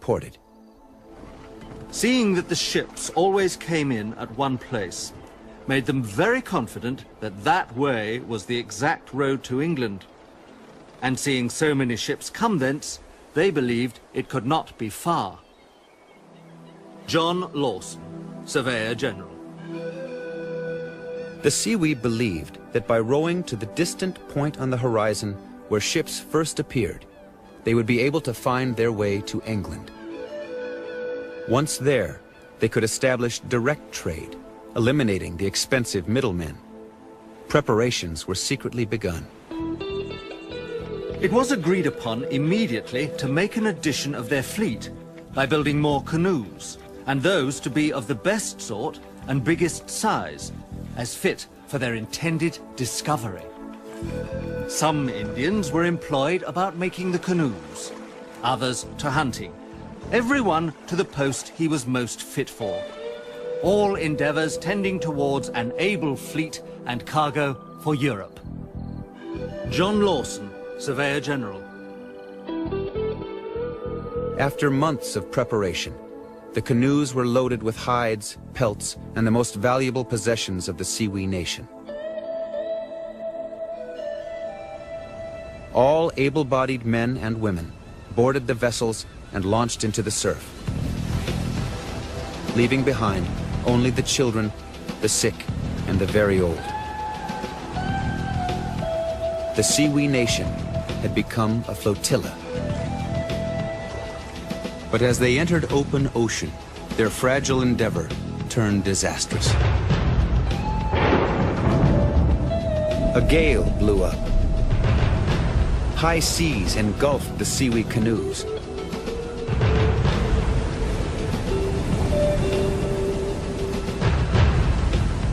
ported. Seeing that the ships always came in at one place made them very confident that that way was the exact road to England. And seeing so many ships come thence, they believed it could not be far. John Lawson, Surveyor General. The Seaweed believed that by rowing to the distant point on the horizon where ships first appeared, they would be able to find their way to England. Once there, they could establish direct trade, eliminating the expensive middlemen. Preparations were secretly begun. It was agreed upon immediately to make an addition of their fleet by building more canoes, and those to be of the best sort and biggest size, as fit for their intended discovery. Some Indians were employed about making the canoes, others to hunting, everyone to the post he was most fit for. All endeavors tending towards an able fleet and cargo for Europe. John Lawson, Surveyor General. After months of preparation, the canoes were loaded with hides, pelts, and the most valuable possessions of the Seawee nation. All able-bodied men and women boarded the vessels and launched into the surf, leaving behind only the children, the sick, and the very old. The Seawee nation had become a flotilla. But as they entered open ocean, their fragile endeavor turned disastrous. A gale blew up. High seas engulfed the Seawee canoes.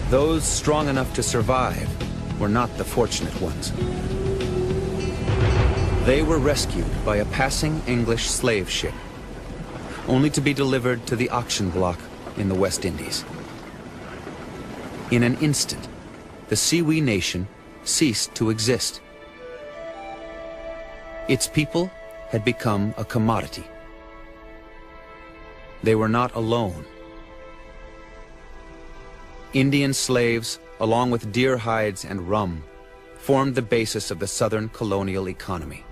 Those strong enough to survive were not the fortunate ones. They were rescued by a passing English slave ship, only to be delivered to the auction block in the West Indies. In an instant, the Seawee nation ceased to exist. Its people had become a commodity. They were not alone. Indian slaves, along with deer hides and rum, formed the basis of the Southern colonial economy.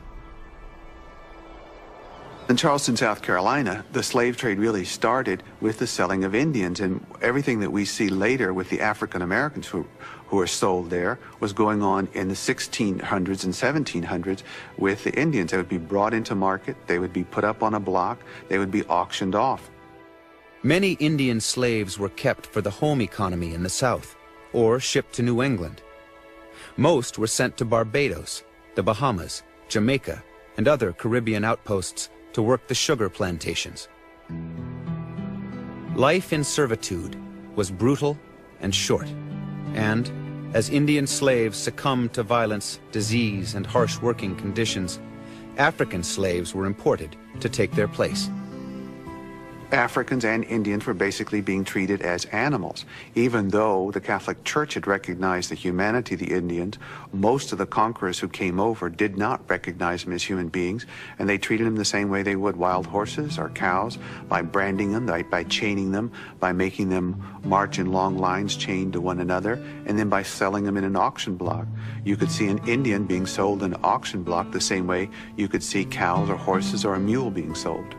In Charleston, South Carolina, the slave trade really started with the selling of Indians, and everything that we see later with the African Americans who were sold there was going on in the 1600s and 1700s with the Indians. They would be brought into market, they would be put up on a block, they would be auctioned off. Many Indian slaves were kept for the home economy in the South, or shipped to New England. Most were sent to Barbados, the Bahamas, Jamaica, and other Caribbean outposts to work the sugar plantations. Life in servitude was brutal and short, and as Indian slaves succumbed to violence, disease, and harsh working conditions, African slaves were imported to take their place. Africans and Indians were basically being treated as animals. Even though the Catholic Church had recognized the humanity of the Indians, most of the conquerors who came over did not recognize them as human beings, and they treated them the same way they would wild horses or cows, by branding them, by chaining them, by making them march in long lines chained to one another, and then by selling them in an auction block. You could see an Indian being sold in an auction block the same way you could see cows or horses or a mule being sold.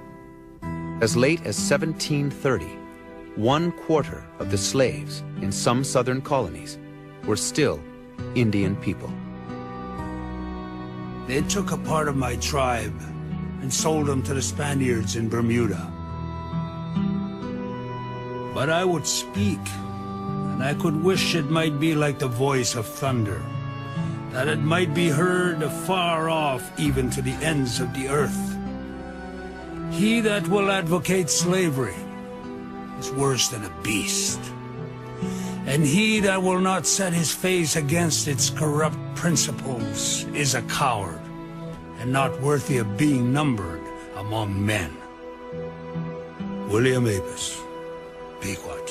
As late as 1730, 1/4 of the slaves in some southern colonies were still Indian people. They took a part of my tribe and sold them to the Spaniards in Bermuda. But I would speak, and I could wish it might be like the voice of thunder, that it might be heard afar off, even to the ends of the earth. He that will advocate slavery is worse than a beast. And he that will not set his face against its corrupt principles is a coward, and not worthy of being numbered among men. William Apis, Pequot.